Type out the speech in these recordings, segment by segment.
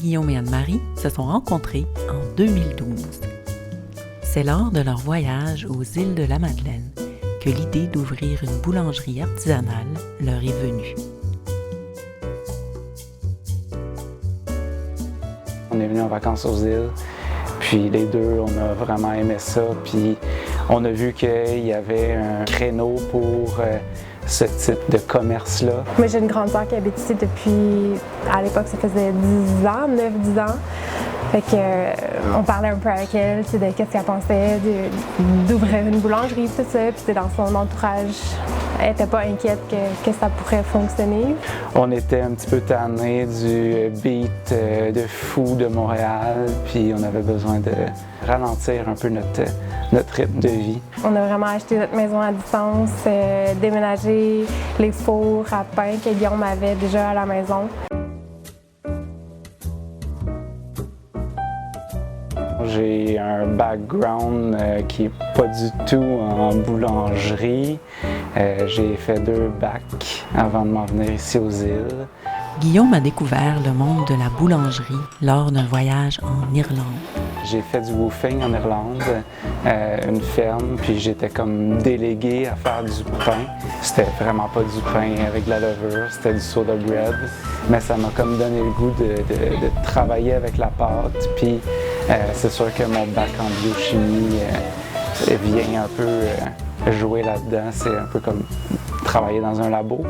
Guillaume et Anne-Marie se sont rencontrés en 2012. C'est lors de leur voyage aux îles de la Madeleine que l'idée d'ouvrir une boulangerie artisanale leur est venue. On est venu en vacances aux îles, puis les deux, on a vraiment aimé ça, puis on a vu qu'il y avait un créneau pour ce type de commerce-là. Moi, j'ai une grande sœur qui habite ici depuis, à l'époque, ça faisait 10 ans, 9-10 ans. Fait que, on parlait un peu avec elle, de qu'est-ce qu'elle pensait d'ouvrir une boulangerie, tout ça. Puis dans son entourage, elle n'était pas inquiète que ça pourrait fonctionner. On était un petit peu tannés du beat de fou de Montréal, puis on avait besoin de ralentir un peu notre rythme de vie. On a vraiment acheté notre maison à distance, déménagé les fours à pain que Guillaume avait déjà à la maison. J'ai un background qui n'est pas du tout en boulangerie. J'ai fait 2 bacs avant de m'en venir ici aux îles. Guillaume a découvert le monde de la boulangerie lors d'un voyage en Irlande. J'ai fait du woofing en Irlande, une ferme, puis j'étais comme délégué à faire du pain. C'était vraiment pas du pain avec de la levure, c'était du soda bread. Mais ça m'a comme donné le goût de travailler avec la pâte. Puis c'est sûr que mon bac en biochimie vient un peu jouer là-dedans. C'est un peu comme travailler dans un labo.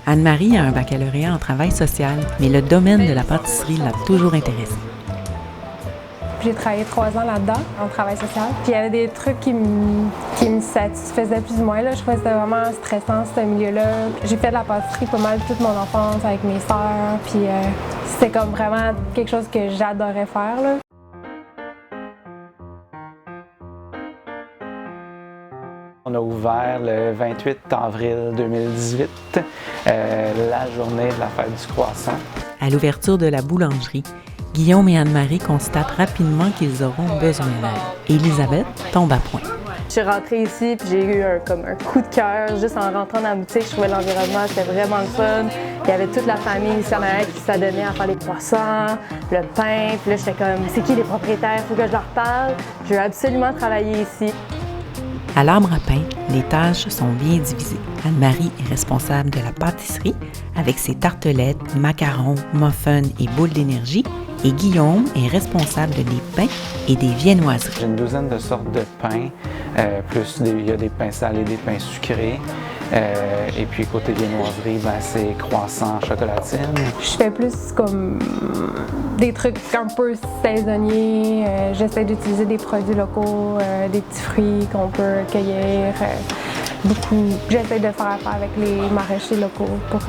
Anne-Marie a un baccalauréat en travail social, mais le domaine de la pâtisserie l'a toujours intéressée. J'ai travaillé 3 ans là-dedans, en travail social. Puis il y avait des trucs qui me satisfaisaient plus ou moins. Là. Je trouvais que c'était vraiment stressant, ce milieu-là. J'ai fait de la pâtisserie pas mal toute mon enfance avec mes sœurs. Puis c'était comme vraiment quelque chose que j'adorais faire. Là. On a ouvert le 28 avril 2018, la journée de la fête du croissant. À l'ouverture de la boulangerie, Guillaume et Anne-Marie constatent rapidement qu'ils auront besoin d'aide. Élisabeth tombe à point. Je suis rentrée ici puis j'ai eu comme un coup de cœur. Juste en rentrant dans la boutique, je trouvais l'environnement, c'était vraiment le fun. Il y avait toute la famille ici en arrière qui s'adonnait à faire les croissants, le pain. Puis là, j'étais comme, c'est qui les propriétaires? Il faut que je leur parle. Je veux absolument travailler ici. À l'arbre à pain, les tâches sont bien divisées. Anne-Marie est responsable de la pâtisserie avec ses tartelettes, macarons, muffins et boules d'énergie. Et Guillaume est responsable des pains et des viennoiseries. J'ai une douzaine de sortes de pains, plus il y a des pains salés, des pains sucrés. Et puis côté viennoiserie, c'est croissants, chocolatine. Je fais plus comme des trucs un peu saisonniers. J'essaie d'utiliser des produits locaux, des petits fruits qu'on peut cueillir. Beaucoup. J'essaie de faire affaire avec les maraîchers locaux pour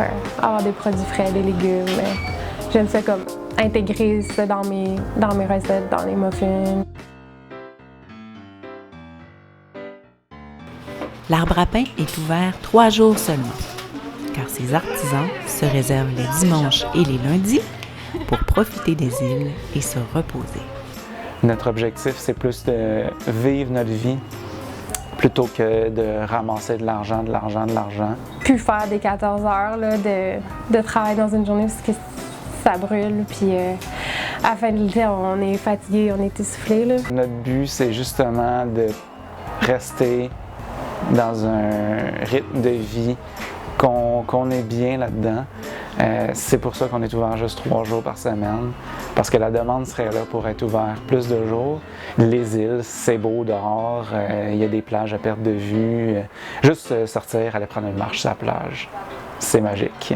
avoir des produits frais, des légumes. J'aime ça comme intégrer ça dans mes recettes, dans les muffins. L'arbre à pain est ouvert 3 jours seulement, car ses artisans se réservent les dimanches et les lundis pour profiter des îles et se reposer. Notre objectif, c'est plus de vivre notre vie plutôt que de ramasser de l'argent. Plus faire des 14 heures là, de travail dans une journée parce que ça brûle, puis à la fin de l'été, on est fatigué, on est essoufflé. Là. Notre but, c'est justement de rester dans un rythme de vie qu'on est bien là-dedans. C'est pour ça qu'on est ouvert juste 3 jours par semaine, parce que la demande serait là pour être ouvert plus de jours. Les îles, c'est beau dehors, il y a des plages à perte de vue. Juste sortir, aller prendre une marche sur la plage, c'est magique.